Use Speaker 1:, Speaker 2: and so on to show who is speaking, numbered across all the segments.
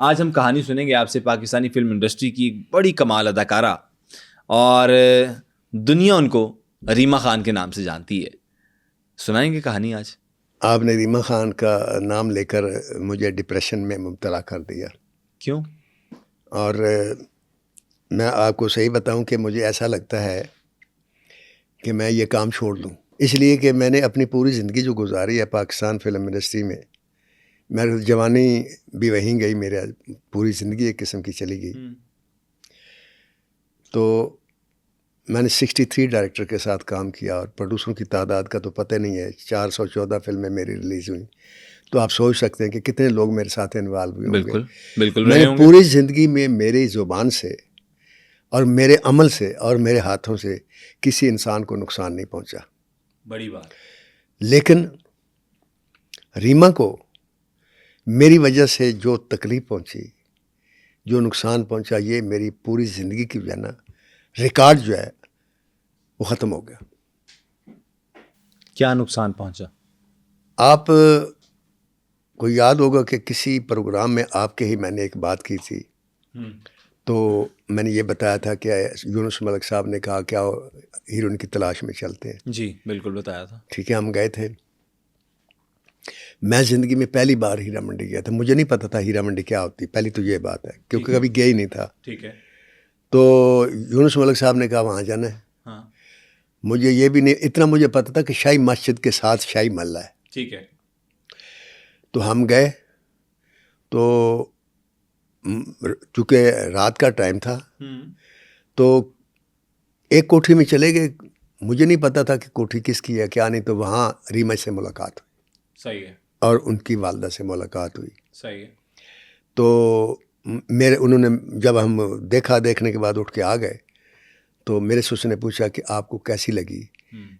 Speaker 1: آج ہم کہانی سنیں گے آپ سے پاکستانی فلم انڈسٹری کی ایک بڑی کمال اداکارہ، اور دنیا ان کو ریما خان کے نام سے جانتی ہے. سنائیں گے کہانی آج.
Speaker 2: آپ نے ریما خان کا نام لے کر مجھے ڈپریشن میں مبتلا کر دیا.
Speaker 1: کیوں؟
Speaker 2: اور میں آپ کو صحیح بتاؤں کہ مجھے ایسا لگتا ہے کہ میں یہ کام چھوڑ دوں، اس لیے کہ میں نے اپنی پوری زندگی جو گزاری ہے پاکستان فلم انڈسٹری میں، میری جوانی بھی وہیں گئی، میرا پوری زندگی ایک قسم کی چلی گئی. تو میں نے 63 ڈائریکٹر کے ساتھ کام کیا، اور پروڈیوسروں کی تعداد کا تو پتہ نہیں ہے. 414 فلمیں میری ریلیز ہوئیں. تو آپ سوچ سکتے ہیں کہ کتنے لوگ میرے ساتھ انوالو ہوئے ہوں گے.
Speaker 1: بالکل بالکل.
Speaker 2: میں نے پوری زندگی میں میری زبان سے اور میرے عمل سے اور میرے ہاتھوں سے کسی انسان کو نقصان نہیں پہنچا.
Speaker 1: بڑی بات.
Speaker 2: لیکن ریما کو میری وجہ سے جو تکلیف پہنچی، جو نقصان پہنچا، یہ میری پوری زندگی کی جو ہے نا ریکارڈ جو ہے وہ ختم ہو گیا.
Speaker 1: کیا نقصان پہنچا؟ آپ
Speaker 2: کو یاد ہوگا کہ کسی پروگرام میں آپ کے ہی میں نے ایک بات کی تھی. تو میں نے یہ بتایا تھا کہ یونس ملک صاحب نے کہا کیا ہیروئن کی تلاش میں چلتے ہیں.
Speaker 1: جی بالکل بتایا تھا.
Speaker 2: ٹھیک ہے، ہم گئے تھے. میں زندگی میں پہلی بار ہیرا منڈی گیا تھا. مجھے نہیں پتا تھا ہیرا منڈی کیا ہوتی، پہلی تو یہ بات ہے، کیونکہ کبھی گیا ہی نہیں تھا.
Speaker 1: ٹھیک ہے.
Speaker 2: تو یونس ملک صاحب نے کہا وہاں جانا ہے.
Speaker 1: ہاں.
Speaker 2: مجھے یہ بھی نہیں اتنا مجھے پتا تھا کہ شاہی مسجد کے ساتھ شاہی محلہ ہے.
Speaker 1: ٹھیک ہے.
Speaker 2: تو ہم گئے. تو چونکہ رات کا ٹائم تھا تو ایک کوٹھی میں چلے گئے. مجھے نہیں پتا تھا کہ کوٹھی کس کی ہے کیا نہیں. تو وہاں ریما سے ملاقات ہوئی.
Speaker 1: صحیح ہے.
Speaker 2: اور ان کی والدہ سے ملاقات ہوئی.
Speaker 1: صحیح ہے.
Speaker 2: تو انہوں نے جب ہم دیکھنے کے بعد اٹھ کے آ گئے تو میرے سے اس نے پوچھا کہ آپ کو کیسی لگی.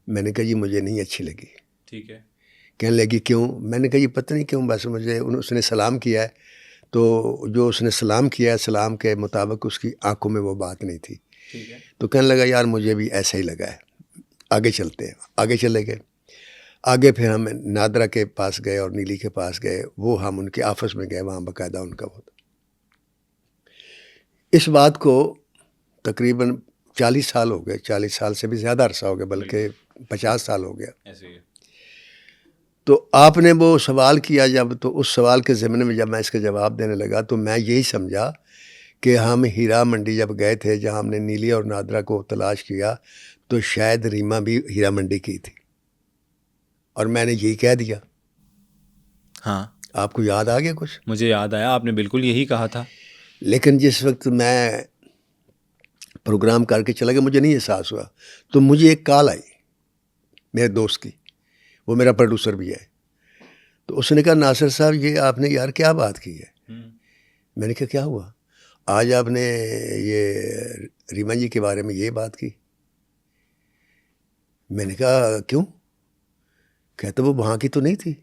Speaker 2: میں نے کہا جی مجھے نہیں اچھی لگی.
Speaker 1: ٹھیک ہے.
Speaker 2: کہنے لگی کیوں؟ میں نے کہا یہ پتہ نہیں کیوں، بس مجھے اس نے سلام کیا ہے. تو جو اس نے سلام کیا ہے سلام کے مطابق اس کی آنکھوں میں وہ بات نہیں تھی.
Speaker 1: ٹھیک ہے.
Speaker 2: تو کہنے لگا یار مجھے بھی ایسا ہی لگا ہے، آگے چلتے ہیں. آگے چلے گئے. آگے پھر ہم نادرا کے پاس گئے اور نیلی کے پاس گئے. وہ ہم ان کے آفس میں گئے، وہاں باقاعدہ ان کا ہوتا. اس بات کو تقریباً 40 سال ہو گئے. 40 سال سے بھی زیادہ عرصہ ہو گیا، بلکہ 50 سال ہو گیا. تو آپ نے وہ سوال کیا جب، تو اس سوال کے ضمن میں جب میں اس کا جواب دینے لگا تو میں یہی سمجھا کہ ہم ہیرا منڈی جب گئے تھے جہاں ہم نے نیلی اور نادرا کو تلاش کیا تو شاید ریما بھی ہیرا منڈی کی تھی، اور میں نے یہی کہہ دیا.
Speaker 1: ہاں.
Speaker 2: آپ کو یاد آ گیا کچھ؟
Speaker 1: مجھے یاد آیا، آپ نے بالکل یہی کہا تھا.
Speaker 2: لیکن جس وقت میں پروگرام کر کے چلا گیا مجھے نہیں احساس ہوا. تو مجھے ایک کال آئی میرے دوست کی، وہ میرا پروڈیوسر بھی ہے. تو اس نے کہا ناصر صاحب یہ آپ نے یار کیا بات کی ہے؟ میں نے کہا کیا ہوا؟ آج آپ نے یہ ریما جی کے بارے میں یہ بات کی. میں نے کہا کیوں؟ کہتا وہ وہاں کی تو نہیں تھی.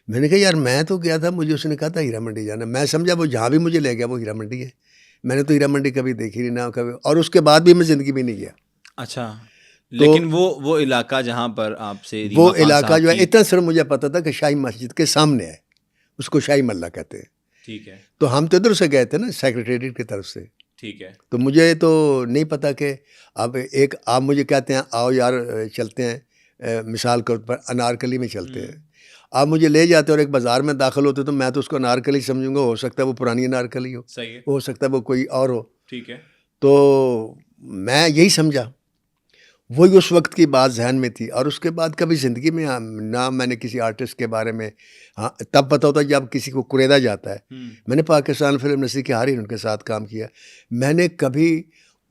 Speaker 2: میں نے کہا یار میں تو گیا تھا، مجھے اس نے کہا تھا ہیرا منڈی جانا. میں سمجھا وہ جہاں بھی مجھے لے گیا وہ ہیرا منڈی ہے. میں نے تو ہیرا منڈی کبھی دیکھی نہیں، نہ کبھی، اور اس کے بعد بھی میں زندگی میں نہیں گیا.
Speaker 1: اچھا. لیکن وہ علاقہ جہاں پر آپ سے
Speaker 2: وہ علاقہ جو ہے اتنا سر مجھے پتا تھا کہ شاہی مسجد کے سامنے ہے، اس کو شاہی محلہ کہتے ہیں.
Speaker 1: ٹھیک ہے.
Speaker 2: تو ہم تو ادھر سے گئے تھے نا سیکریٹریٹ کی طرف سے.
Speaker 1: ٹھیک ہے.
Speaker 2: تو مجھے تو نہیں پتا کہ اب آپ مجھے کہتے ہیں آؤ یار چلتے ہیں، مثال کے طور پر انارکلی میں چلتے ہیں. آپ مجھے لے جاتے اور ایک بازار میں داخل ہوتے تو میں تو اس کو انارکلی سمجھوں گا. ہو سکتا ہے وہ پرانی انارکلی ہو.
Speaker 1: صحیح ہے.
Speaker 2: ہو سکتا ہے وہ کوئی اور ہو.
Speaker 1: ٹھیک ہے.
Speaker 2: تو میں یہی سمجھا، وہی اس وقت کی بات ذہن میں تھی. اور اس کے بعد کبھی زندگی میں نہ میں نے کسی آرٹسٹ کے بارے میں، ہاں تب پتہ ہوتا ہے جب کسی کو قریدا جاتا ہے. میں نے پاکستان فلم انڈسٹری کے ہر ہی ان کے ساتھ کام کیا. میں نے کبھی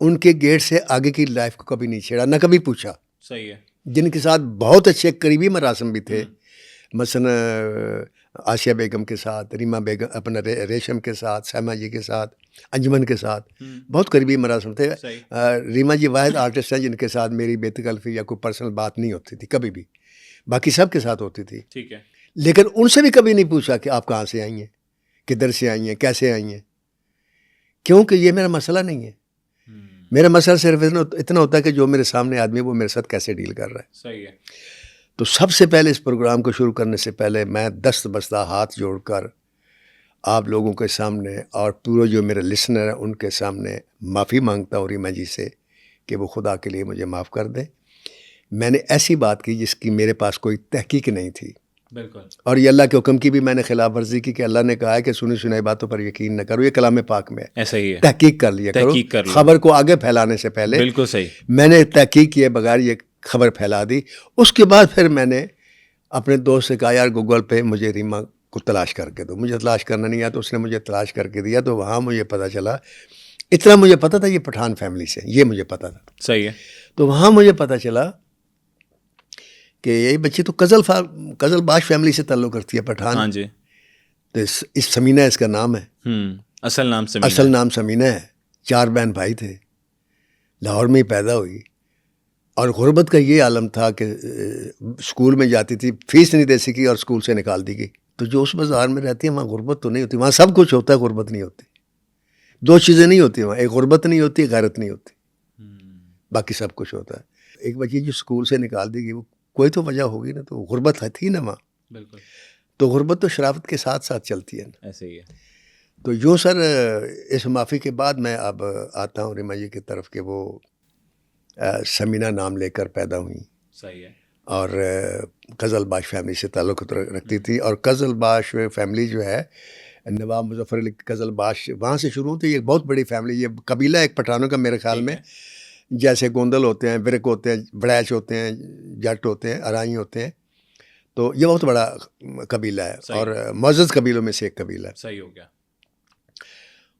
Speaker 2: ان کے گیٹ سے آگے کی لائف کو کبھی نہیں چھیڑا، نہ کبھی پوچھا.
Speaker 1: صحیح ہے.
Speaker 2: جن کے ساتھ بہت اچھے قریبی مراسم بھی تھے، مثلا آسیہ بیگم کے ساتھ، ریما بیگم، اپنا ریشم کے ساتھ، سیما جی کے ساتھ، انجمن کے ساتھ بہت قریبی مراسم تھے. ریما جی واحد آرٹسٹ ہیں جن کے ساتھ میری بے تکلفی یا کوئی پرسنل بات نہیں ہوتی تھی کبھی بھی. باقی سب کے ساتھ ہوتی تھی.
Speaker 1: ٹھیک ہے.
Speaker 2: لیکن ان سے بھی کبھی نہیں پوچھا کہ آپ کہاں سے آئی ہیں، کدھر سے آئی ہیں، کیسے آئی ہیں، کیونکہ یہ میرا مسئلہ نہیں ہے. میرا مسئلہ صرف اتنا ہوتا ہے کہ جو میرے سامنے آدمی ہے وہ میرے ساتھ کیسے ڈیل کر رہا ہے.
Speaker 1: صحیح ہے.
Speaker 2: تو سب سے پہلے اس پروگرام کو شروع کرنے سے پہلے میں دست بستہ ہاتھ جوڑ کر آپ لوگوں کے سامنے اور پورے جو میرے لسنر ہیں ان کے سامنے معافی مانگتا ہوں ریما جی سے کہ وہ خدا کے لیے مجھے معاف کر دیں. میں نے ایسی بات کی جس کی میرے پاس کوئی تحقیق نہیں تھی.
Speaker 1: بالکل.
Speaker 2: اور یہ اللہ کے حکم کی بھی میں نے خلاف ورزی کی کہ اللہ نے کہا ہے کہ سنی سنائی باتوں پر یقین نہ کرو. یہ کلام پاک میں
Speaker 1: ایسا ہی ہے.
Speaker 2: تحقیق کر لیا کرو.
Speaker 1: تحقیق کر لو.
Speaker 2: خبر کو آگے پھیلانے سے پہلے.
Speaker 1: بالکل صحیح.
Speaker 2: میں نے تحقیق کیے بغیر یہ خبر پھیلا دی. اس کے بعد پھر میں نے اپنے دوست سے کہا یار گوگل پہ مجھے ریما کو تلاش کر کے دو. مجھے تلاش کرنا نہیں آیا تو اس نے مجھے تلاش کر کے دیا. تو وہاں مجھے پتہ چلا, اتنا مجھے پتہ تھا یہ پٹھان فیملی سے, یہ مجھے پتہ تھا.
Speaker 1: صحیح ہے.
Speaker 2: تو وہاں مجھے پتہ چلا کہ یہ بچی تو قزل باش فیملی سے تعلق کرتی ہے, پٹھان.
Speaker 1: ہاں جی.
Speaker 2: تو اس سمینہ اس کا نام ہے.
Speaker 1: اصل نام سمینہ.
Speaker 2: اصل نام سمینہ ہے. 4 بہن بھائی تھے, لاہور میں ہی پیدا ہوئی. اور غربت کا یہ عالم تھا کہ اسکول میں جاتی تھی, فیس نہیں دے سکی اور اسکول سے نکال دی گئی. تو جو اس بازار میں رہتی ہے وہاں غربت تو نہیں ہوتی, وہاں سب کچھ ہوتا ہے, غربت نہیں ہوتی. 2 چیزیں نہیں ہوتی وہاں, ایک غربت نہیں ہوتی, ایک غیرت نہیں ہوتی, باقی سب کچھ ہوتا ہے. ایک بچی جو اسکول سے نکال دی گئی وہ کوئی تو وجہ ہوگی نا, تو غربت تھی نا وہاں.
Speaker 1: بالکل.
Speaker 2: تو غربت تو شرافت کے ساتھ ساتھ چلتی ہے نا.
Speaker 1: ایسے ہی ہے.
Speaker 2: تو جو سر اس معافی کے بعد میں اب آتا ہوں ریما جی کی طرف کہ وہ سمینہ نام لے کر پیدا ہوئیں.
Speaker 1: صحیح ہے. اور
Speaker 2: قزل باش فیملی سے تعلق رکھتی تھی. اور قزل باش فیملی جو ہے نواب مظفر علی قزل باش وہاں سے شروع ہوتی ہے. یہ بہت بڑی فیملی, یہ قبیلہ ایک پٹھانوں کا میرے خیال میں, جیسے گوندل ہوتے ہیں, برک ہوتے ہیں, بڑیچ ہوتے ہیں, جٹ ہوتے ہیں, ارائی ہوتے ہیں. تو یہ بہت بڑا قبیلہ ہے اور معزز قبیلوں میں سے ایک قبیلہ ہے.
Speaker 1: صحیح ہو گیا.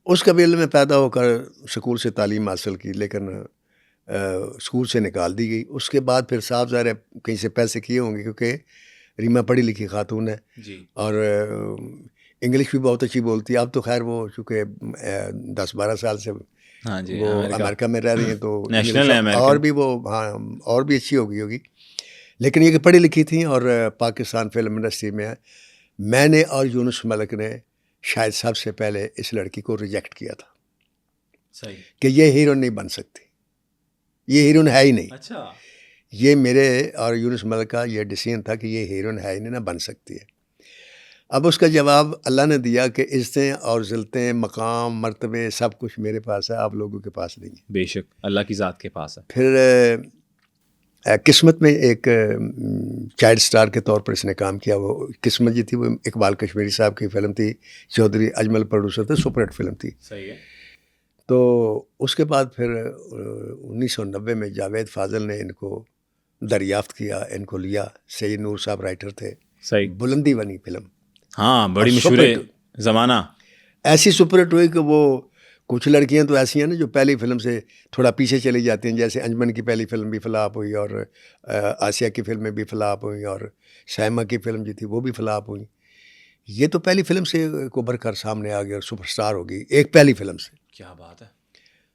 Speaker 2: اس قبیلے میں پیدا ہو کر اسکول سے تعلیم حاصل کی, لیکن اسکول سے نکال دی گئی. اس کے بعد پھر صاحب ظاہر ہے کہیں سے پیسے کیے ہوں گے کیونکہ ریما پڑھی لکھی خاتون ہے
Speaker 1: جی,
Speaker 2: اور انگلش بھی بہت اچھی بولتی ہے. اب تو خیر وہ چونکہ 10-12 سال سے
Speaker 1: ہاں جی,
Speaker 2: وہ امریکہ میں رہ رہی ہیں تو
Speaker 1: نیشنل ہے
Speaker 2: اور بھی وہ ہاں اور بھی اچھی ہوگی. لیکن یہ کہ پڑھی لکھی تھیں اور پاکستان فلم انڈسٹری میں میں نے اور یونس ملک نے شاید سب سے پہلے اس لڑکی کو ریجیکٹ کیا تھا.
Speaker 1: صحیح.
Speaker 2: کہ یہ ہیروئن نہیں بن سکتی, یہ ہیروئن ہے ہی نہیں.
Speaker 1: اچھا.
Speaker 2: یہ میرے اور یونس ملک کا یہ ڈیسیژن تھا کہ یہ ہیروئن ہے ہی نہیں, نہ بن سکتی ہے. اب اس کا جواب اللہ نے دیا کہ عزتیں اور ذلتیں, مقام, مرتبے سب کچھ میرے پاس ہے, آپ لوگوں کے پاس نہیں ہے.
Speaker 1: بے شک اللہ کی ذات کے پاس ہے.
Speaker 2: پھر قسمت میں ایک چائلڈ سٹار کے طور پر اس نے کام کیا. وہ قسمت جی تھی وہ اقبال کشمیری صاحب کی فلم تھی, چودھری اجمل پروڈیوسر تھے, سپر ہٹ فلم تھی.
Speaker 1: صحیح ہے.
Speaker 2: تو اس کے بعد پھر 1990 میں جاوید فاضل نے ان کو دریافت کیا, ان کو لیا. سید نور صاحب رائٹر تھے.
Speaker 1: صحیح.
Speaker 2: بلندی بنی فلم,
Speaker 1: ہاں بڑی مشہور زمانہ.
Speaker 2: ایسی سپر ہٹ ہوئی کہ وہ کچھ لڑکیاں تو ایسی ہیں نا جو پہلی فلم سے تھوڑا پیچھے چلی جاتی ہیں, جیسے انجمن کی پہلی فلم بھی فلاپ ہوئی اور آسیہ کی فلمیں بھی فلاپ ہوئیں اور سائمہ کی فلم جو تھی وہ بھی فلاپ ہوئی. یہ تو پہلی فلم سے کو بھر کر سامنے آ گیا اور سپر سٹار ہو گئی ایک پہلی فلم سے.
Speaker 1: کیا بات ہے.